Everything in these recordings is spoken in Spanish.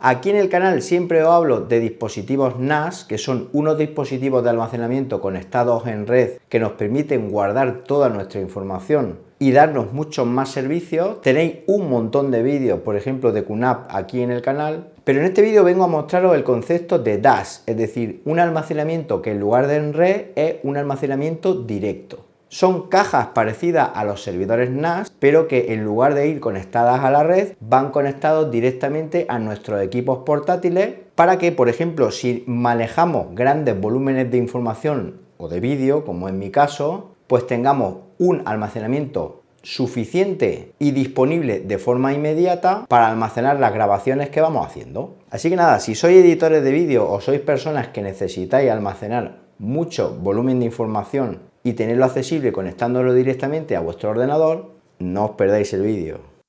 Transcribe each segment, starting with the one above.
Aquí en el canal siempre os hablo de dispositivos NAS, que son unos dispositivos de almacenamiento conectados en red que nos permiten guardar toda nuestra información y darnos muchos más servicios. Tenéis un montón de vídeos, por ejemplo de QNAP aquí en el canal, pero en este vídeo vengo a mostraros el concepto de DAS, es decir, un almacenamiento que en lugar de en red es un almacenamiento directo. Son cajas parecidas a los servidores NAS, pero que en lugar de ir conectadas a la red, van conectados directamente a nuestros equipos portátiles para que, por ejemplo, si manejamos grandes volúmenes de información o de vídeo, como en mi caso, pues tengamos un almacenamiento suficiente y disponible de forma inmediata para almacenar las grabaciones que vamos haciendo. Así que nada, si sois editores de vídeo o sois personas que necesitáis almacenar mucho volumen de información y tenerlo accesible conectándolo directamente a vuestro ordenador, no os perdáis el vídeo.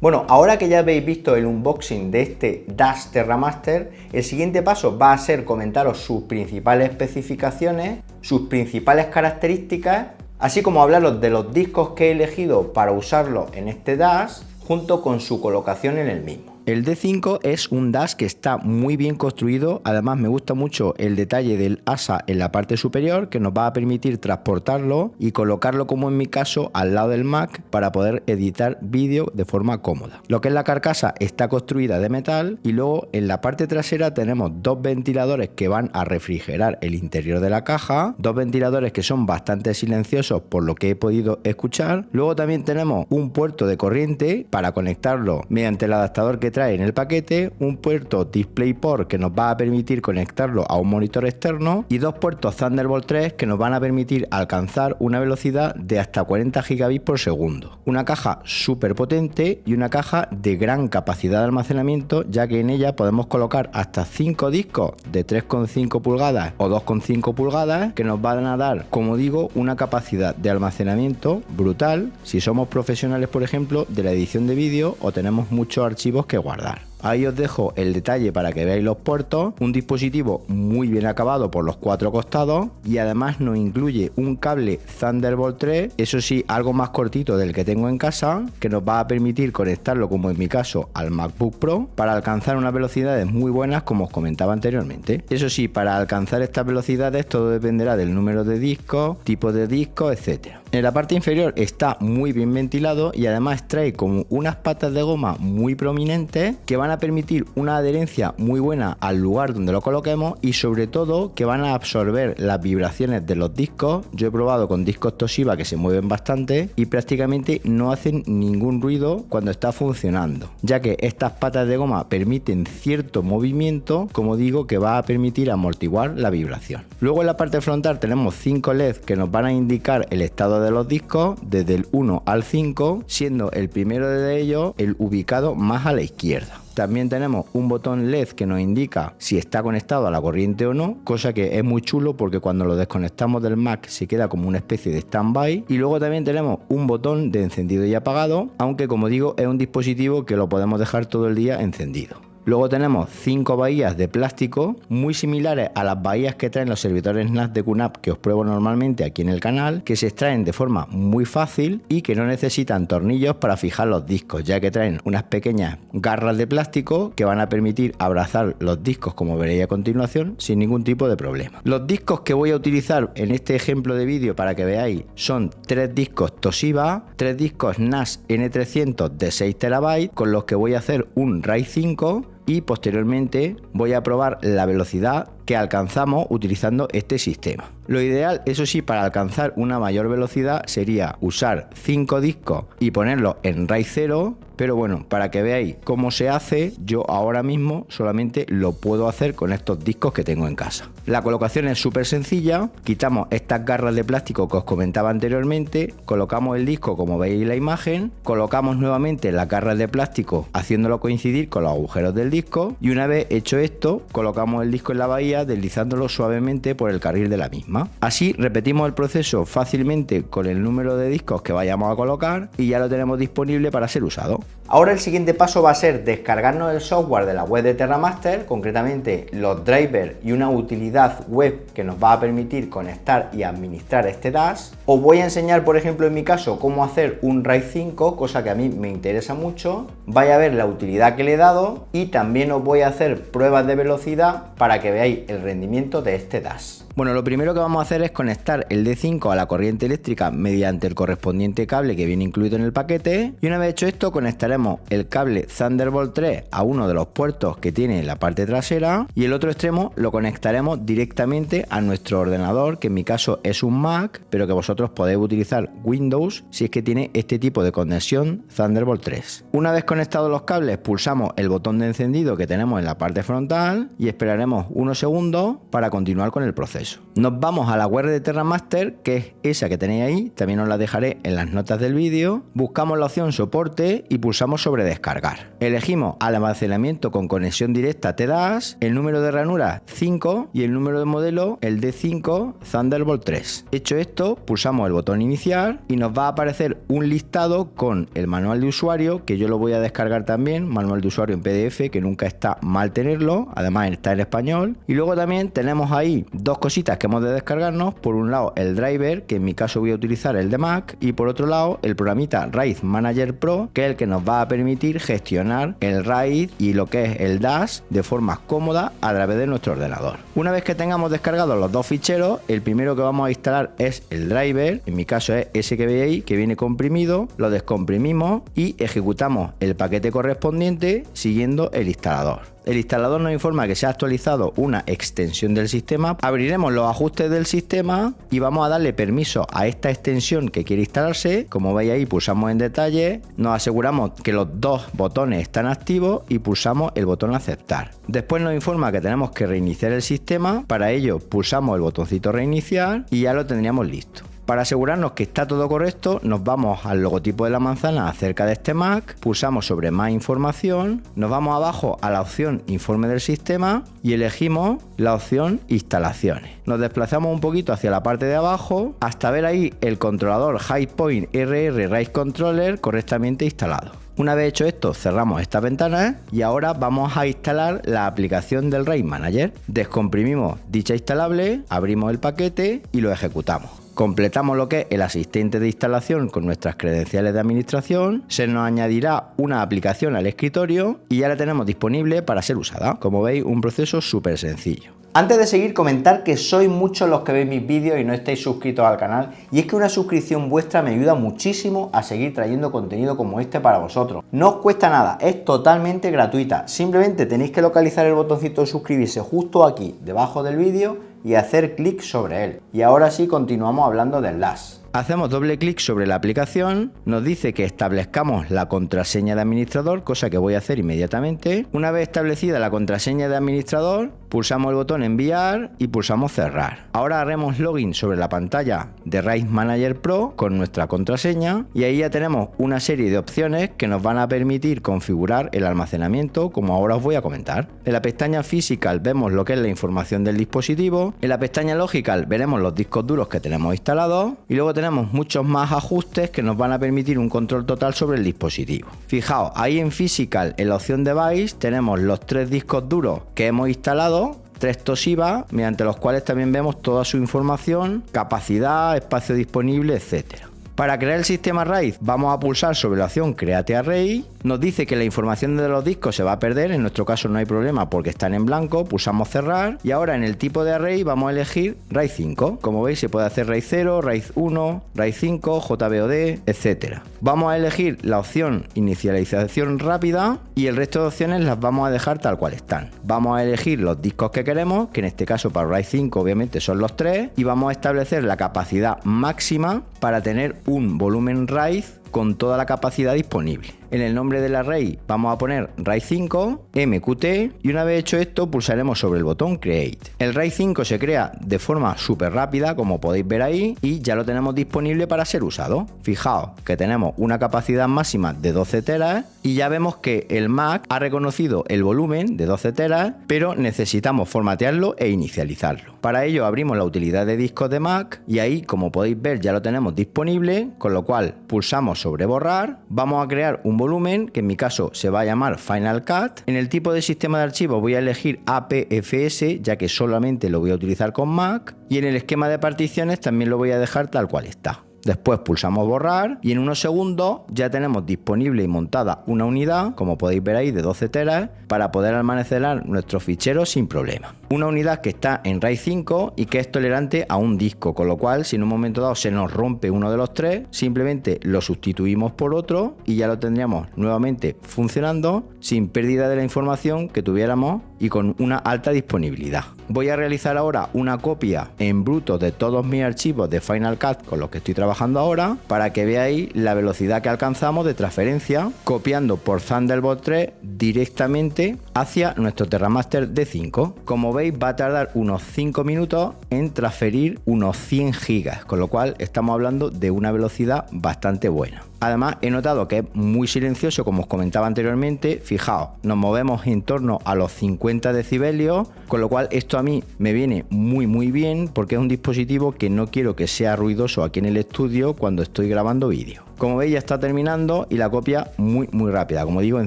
Bueno, ahora que ya habéis visto el unboxing de este DAS TerraMaster, el siguiente paso va a ser comentaros sus principales especificaciones, sus principales características, así como hablaros de los discos que he elegido para usarlo en este DAS, junto con su colocación en el mismo. El D5 es un DAS que está muy bien construido, además me gusta mucho el detalle del asa en la parte superior que nos va a permitir transportarlo y colocarlo, como en mi caso, al lado del Mac para poder editar vídeo de forma cómoda. Lo que es la carcasa está construida de metal y luego en la parte trasera tenemos dos ventiladores que van a refrigerar el interior de la caja, dos ventiladores que son bastante silenciosos por lo que he podido escuchar. Luego también tenemos un puerto de corriente para conectarlo mediante el adaptador que trae en el paquete, un puerto DisplayPort que nos va a permitir conectarlo a un monitor externo y dos puertos Thunderbolt 3 que nos van a permitir alcanzar una velocidad de hasta 40 gigabits por segundo. Una caja súper potente y una caja de gran capacidad de almacenamiento, ya que en ella podemos colocar hasta 5 discos de 3,5 pulgadas o 2,5 pulgadas que nos van a dar, como digo, una capacidad de almacenamiento brutal si somos profesionales, por ejemplo, de la edición de vídeo o tenemos muchos archivos que guardar. Ahí os dejo el detalle para que veáis los puertos, un dispositivo muy bien acabado por los cuatro costados y además nos incluye un cable Thunderbolt 3, eso sí, algo más cortito del que tengo en casa, que nos va a permitir conectarlo, como en mi caso, al MacBook Pro para alcanzar unas velocidades muy buenas, como os comentaba anteriormente. Eso sí, para alcanzar estas velocidades todo dependerá del número de discos, tipo de disco, etcétera. En la parte inferior está muy bien ventilado y además trae como unas patas de goma muy prominentes que van a permitir una adherencia muy buena al lugar donde lo coloquemos y sobre todo que van a absorber las vibraciones de los discos. Yo he probado con discos Toshiba que se mueven bastante y prácticamente no hacen ningún ruido cuando está funcionando, ya que estas patas de goma permiten cierto movimiento, como digo, que va a permitir amortiguar la vibración. Luego en la parte frontal tenemos 5 LEDs que nos van a indicar el estado de los discos desde el 1 al 5, siendo el primero de ellos el ubicado más a la izquierda. También tenemos un botón LED que nos indica si está conectado a la corriente o no, cosa que es muy chulo porque cuando lo desconectamos del Mac se queda como una especie de stand-by. Y luego también tenemos un botón de encendido y apagado, aunque como digo es un dispositivo que lo podemos dejar todo el día encendido. Luego tenemos 5 bahías de plástico muy similares a las bahías que traen los servidores NAS de QNAP que os pruebo normalmente aquí en el canal, que se extraen de forma muy fácil y que no necesitan tornillos para fijar los discos, ya que traen unas pequeñas garras de plástico que van a permitir abrazar los discos, como veréis a continuación, sin ningún tipo de problema. Los discos que voy a utilizar en este ejemplo de vídeo para que veáis son 3 discos Toshiba, 3 discos NAS N300 de 6 TB con los que voy a hacer un RAID 5 y posteriormente voy a probar la velocidad que alcanzamos utilizando este sistema. Lo ideal, eso sí, para alcanzar una mayor velocidad sería usar 5 discos y ponerlos en RAID 0, pero bueno, para que veáis cómo se hace, yo ahora mismo solamente lo puedo hacer con estos discos que tengo en casa. La colocación es súper sencilla, quitamos estas garras de plástico que os comentaba anteriormente, colocamos el disco como veis en la imagen, colocamos nuevamente las garras de plástico haciéndolo coincidir con los agujeros del disco y una vez hecho esto, colocamos el disco en la bahía deslizándolo suavemente por el carril de la misma. Así repetimos el proceso fácilmente con el número de discos que vayamos a colocar y ya lo tenemos disponible para ser usado. Ahora el siguiente paso va a ser descargarnos el software de la web de TerraMaster, concretamente los drivers y una utilidad web que nos va a permitir conectar y administrar este DAS. Os voy a enseñar, por ejemplo, en mi caso, cómo hacer un RAID 5, cosa que a mí me interesa mucho. Vais a ver la utilidad que le he dado y también os voy a hacer pruebas de velocidad para que veáis el rendimiento de este DAS. Bueno, lo primero que vamos a hacer es conectar el D5 a la corriente eléctrica mediante el correspondiente cable que viene incluido en el paquete y una vez hecho esto conectaremos el cable Thunderbolt 3 a uno de los puertos que tiene en la parte trasera y el otro extremo lo conectaremos directamente a nuestro ordenador, que en mi caso es un Mac, pero que vosotros podéis utilizar Windows si es que tiene este tipo de conexión Thunderbolt 3. Una vez conectados los cables pulsamos el botón de encendido que tenemos en la parte frontal y esperaremos unos segundos para continuar con el proceso. Nos vamos a la web de TerraMaster, que es esa que tenéis ahí, también os la dejaré en las notas del vídeo. Buscamos la opción soporte y pulsamos sobre descargar. Elegimos almacenamiento con conexión directa TDAS, el número de ranura 5 y el número de modelo el D5 Thunderbolt 3. Hecho esto, pulsamos el botón iniciar y nos va a aparecer un listado con el manual de usuario, que yo lo voy a descargar también, manual de usuario en PDF, que nunca está mal tenerlo, además está en español. Y luego también tenemos ahí dos cositas que hemos de descargarnos. Por un lado el driver, que en mi caso voy a utilizar el de Mac, y por otro lado el programita RAID Manager Pro, que es el que nos va a permitir gestionar el RAID y lo que es el DAS de forma cómoda a través de nuestro ordenador. Una vez que tengamos descargados los dos ficheros, el primero que vamos a instalar es el driver, en mi caso es ese que veis ahí, que viene comprimido, lo descomprimimos y ejecutamos el paquete correspondiente siguiendo el instalador. El instalador nos informa que se ha actualizado una extensión del sistema. Abriremos los ajustes del sistema y vamos a darle permiso a esta extensión que quiere instalarse. Como veis ahí, pulsamos en detalle, nos aseguramos que los dos botones están activos y pulsamos el botón aceptar. Después nos informa que tenemos que reiniciar el sistema. Para ello pulsamos el botoncito reiniciar y ya lo tendríamos listo. Para asegurarnos que está todo correcto, nos vamos al logotipo de la manzana acerca de este Mac, pulsamos sobre más información, nos vamos abajo a la opción informe del sistema y elegimos la opción instalaciones. Nos desplazamos un poquito hacia la parte de abajo hasta ver ahí el controlador Highpoint RR RAID Controller correctamente instalado. Una vez hecho esto, cerramos estas ventanas y ahora vamos a instalar la aplicación del RAID Manager. Descomprimimos dicha instalable, abrimos el paquete y lo ejecutamos. Completamos lo que es el asistente de instalación con nuestras credenciales de administración, se nos añadirá una aplicación al escritorio y ya la tenemos disponible para ser usada. Como veis, un proceso súper sencillo. Antes de seguir, comentar que sois muchos los que veis mis vídeos y no estáis suscritos al canal, y es que una suscripción vuestra me ayuda muchísimo a seguir trayendo contenido como este para vosotros. No os cuesta nada, es totalmente gratuita, simplemente tenéis que localizar el botoncito de suscribirse justo aquí, debajo del vídeo, y hacer clic sobre él. Y ahora sí continuamos hablando del DAS. Hacemos doble clic sobre la aplicación, nos dice que establezcamos la contraseña de administrador, cosa que voy a hacer inmediatamente. Una vez establecida la contraseña de administrador, pulsamos el botón enviar y pulsamos cerrar. Ahora haremos login sobre la pantalla de RAID Manager Pro con nuestra contraseña y ahí ya tenemos una serie de opciones que nos van a permitir configurar el almacenamiento, como ahora os voy a comentar. En la pestaña Physical vemos lo que es la información del dispositivo, en la pestaña Logical veremos los discos duros que tenemos instalados y luego tenemos muchos más ajustes que nos van a permitir un control total sobre el dispositivo. Fijaos, ahí en Physical, en la opción Device, tenemos los 3 discos duros que hemos instalado, 3 Toshiba, mediante los cuales también vemos toda su información, capacidad, espacio disponible, etcétera. Para crear el sistema RAID vamos a pulsar sobre la opción Create Array, nos dice que la información de los discos se va a perder, en nuestro caso no hay problema porque están en blanco, pulsamos cerrar y ahora en el tipo de array vamos a elegir RAID 5. Como veis se puede hacer RAID 0, RAID 1, RAID 5, JBOD, etc. Vamos a elegir la opción Inicialización rápida y el resto de opciones las vamos a dejar tal cual están. Vamos a elegir los discos que queremos, que en este caso para RAID 5 obviamente son los 3, y vamos a establecer la capacidad máxima para tener un volumen RAID con toda la capacidad disponible. En el nombre del array vamos a poner RAID 5, MQT, y una vez hecho esto pulsaremos sobre el botón Create. El RAID 5 se crea de forma súper rápida, como podéis ver ahí, y ya lo tenemos disponible para ser usado. Fijaos que tenemos una capacidad máxima de 12 teras y ya vemos que el Mac ha reconocido el volumen de 12 teras, pero necesitamos formatearlo e inicializarlo. Para ello abrimos la utilidad de discos de Mac y ahí, como podéis ver, ya lo tenemos disponible, con lo cual pulsamos sobre borrar, vamos a crear un volumen que en mi caso se va a llamar Final Cut. En el tipo de sistema de archivo voy a elegir APFS, ya que solamente lo voy a utilizar con Mac, y en el esquema de particiones también lo voy a dejar tal cual está. Después pulsamos borrar y en unos segundos ya tenemos disponible y montada una unidad, como podéis ver ahí, de 12 teras para poder almacenar nuestros ficheros sin problema. Una unidad que está en RAID 5 y que es tolerante a un disco, con lo cual si en un momento dado se nos rompe uno de los tres, simplemente lo sustituimos por otro y ya lo tendríamos nuevamente funcionando sin pérdida de la información que tuviéramos y con una alta disponibilidad. Voy a realizar ahora una copia en bruto de todos mis archivos de Final Cut con los que estoy trabajando ahora para que veáis la velocidad que alcanzamos de transferencia copiando por Thunderbolt 3 directamente hacia nuestro TerraMaster D5. Como veis va a tardar unos 5 minutos en transferir unos 100 gigas, con lo cual estamos hablando de una velocidad bastante buena. Además he notado que es muy silencioso, como os comentaba anteriormente. Fijaos, nos movemos en torno a los 50 decibelios, con lo cual esto a mí me viene muy bien porque es un dispositivo que no quiero que sea ruidoso aquí en el estudio cuando estoy grabando vídeo. Como veis ya está terminando y la copia muy rápida. Como digo, en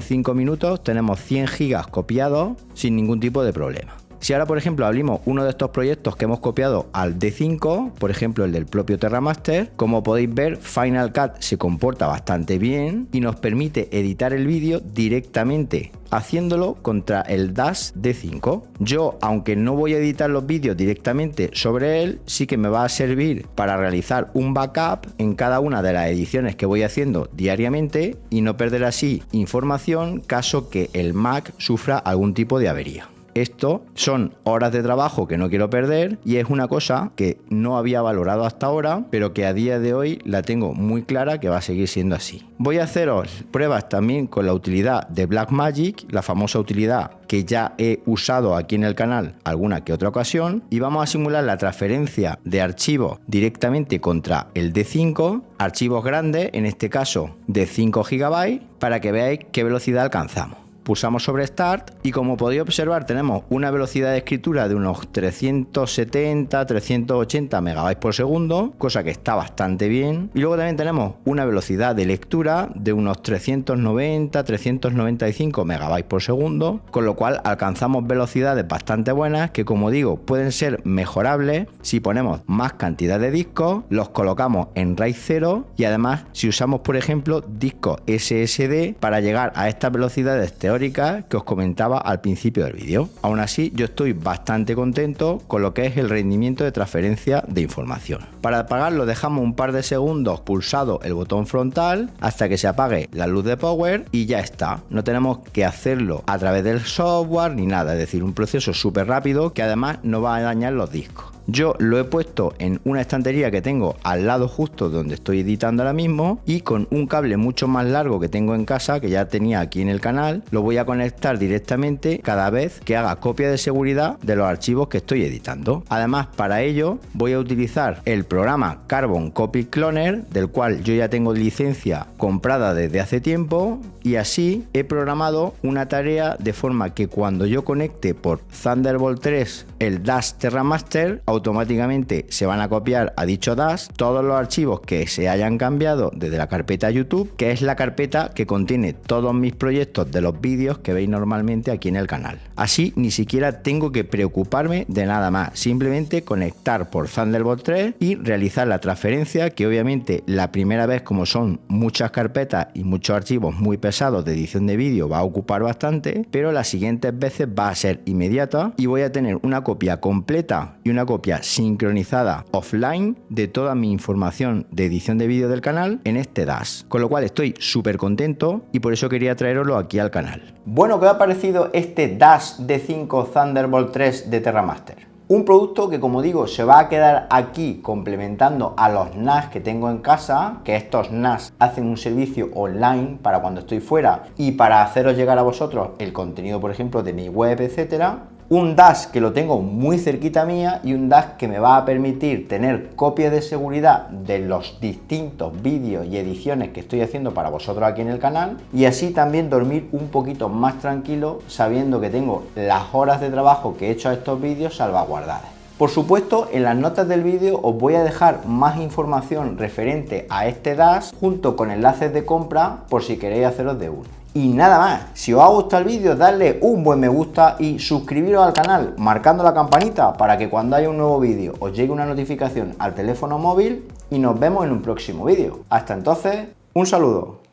5 minutos tenemos 100 gigas copiados sin ningún tipo de problema. Si ahora, por ejemplo, abrimos uno de estos proyectos que hemos copiado al D5, por ejemplo el del propio TerraMaster, como podéis ver, Final Cut se comporta bastante bien y nos permite editar el vídeo directamente haciéndolo contra el Dash D5. Yo, aunque no voy a editar los vídeos directamente sobre él, sí que me va a servir para realizar un backup en cada una de las ediciones que voy haciendo diariamente y no perder así información caso que el Mac sufra algún tipo de avería. Esto son horas de trabajo que no quiero perder y es una cosa que no había valorado hasta ahora, pero que a día de hoy la tengo muy clara que va a seguir siendo así. Voy a haceros pruebas también con la utilidad de Blackmagic, la famosa utilidad que ya he usado aquí en el canal alguna que otra ocasión, y vamos a simular la transferencia de archivos directamente contra el D5, archivos grandes, en este caso de 5 GB, para que veáis qué velocidad alcanzamos. Pulsamos sobre Start y como podéis observar tenemos una velocidad de escritura de unos 370-380 megabytes por segundo, cosa que está bastante bien. Y luego también tenemos una velocidad de lectura de unos 390-395 megabytes por segundo, con lo cual alcanzamos velocidades bastante buenas que, como digo, pueden ser mejorables si ponemos más cantidad de discos, los colocamos en RAID 0 y además si usamos, por ejemplo, discos SSD para llegar a estas velocidades teóricas que os comentaba al principio del vídeo. Aún así, yo estoy bastante contento con lo que es el rendimiento de transferencia de información. Para apagarlo dejamos un par de segundos pulsado el botón frontal hasta que se apague la luz de power y ya está. No tenemos que hacerlo a través del software ni nada, es decir, un proceso súper rápido que además no va a dañar los discos. Yo lo he puesto en una estantería que tengo al lado justo donde estoy editando ahora mismo y con un cable mucho más largo que tengo en casa, que ya tenía aquí en el canal, lo voy a conectar directamente cada vez que haga copia de seguridad de los archivos que estoy editando. Además, para ello voy a utilizar el programa Carbon Copy Cloner, del cual yo ya tengo licencia comprada desde hace tiempo, y así he programado una tarea de forma que cuando yo conecte por Thunderbolt 3 el Dash TerraMaster, automáticamente se van a copiar a dicho DAS todos los archivos que se hayan cambiado desde la carpeta YouTube, que es la carpeta que contiene todos mis proyectos de los vídeos que veis normalmente aquí en el canal. Así ni siquiera tengo que preocuparme de nada más, simplemente conectar por Thunderbolt 3 y realizar la transferencia, que obviamente la primera vez, como son muchas carpetas y muchos archivos muy pesados de edición de vídeo, va a ocupar bastante, pero las siguientes veces va a ser inmediata y voy a tener una copia completa y una copia sincronizada offline de toda mi información de edición de vídeo del canal en este DAS, con lo cual estoy súper contento y por eso quería traeroslo aquí al canal. Bueno, ¿qué os ha parecido este DAS D5 Thunderbolt 3 de TerraMaster? Un producto que, como digo, se va a quedar aquí complementando a los NAS que tengo en casa, que estos NAS hacen un servicio online para cuando estoy fuera y para haceros llegar a vosotros el contenido, por ejemplo, de mi web, etcétera. Un DAS que lo tengo muy cerquita mía y un DAS que me va a permitir tener copias de seguridad de los distintos vídeos y ediciones que estoy haciendo para vosotros aquí en el canal, y así también dormir un poquito más tranquilo sabiendo que tengo las horas de trabajo que he hecho a estos vídeos salvaguardadas. Por supuesto, en las notas del vídeo os voy a dejar más información referente a este DAS junto con enlaces de compra por si queréis haceros de uno. Y nada más, si os ha gustado el vídeo, dadle un buen me gusta y suscribiros al canal marcando la campanita para que cuando haya un nuevo vídeo os llegue una notificación al teléfono móvil, y nos vemos en un próximo vídeo. Hasta entonces, un saludo.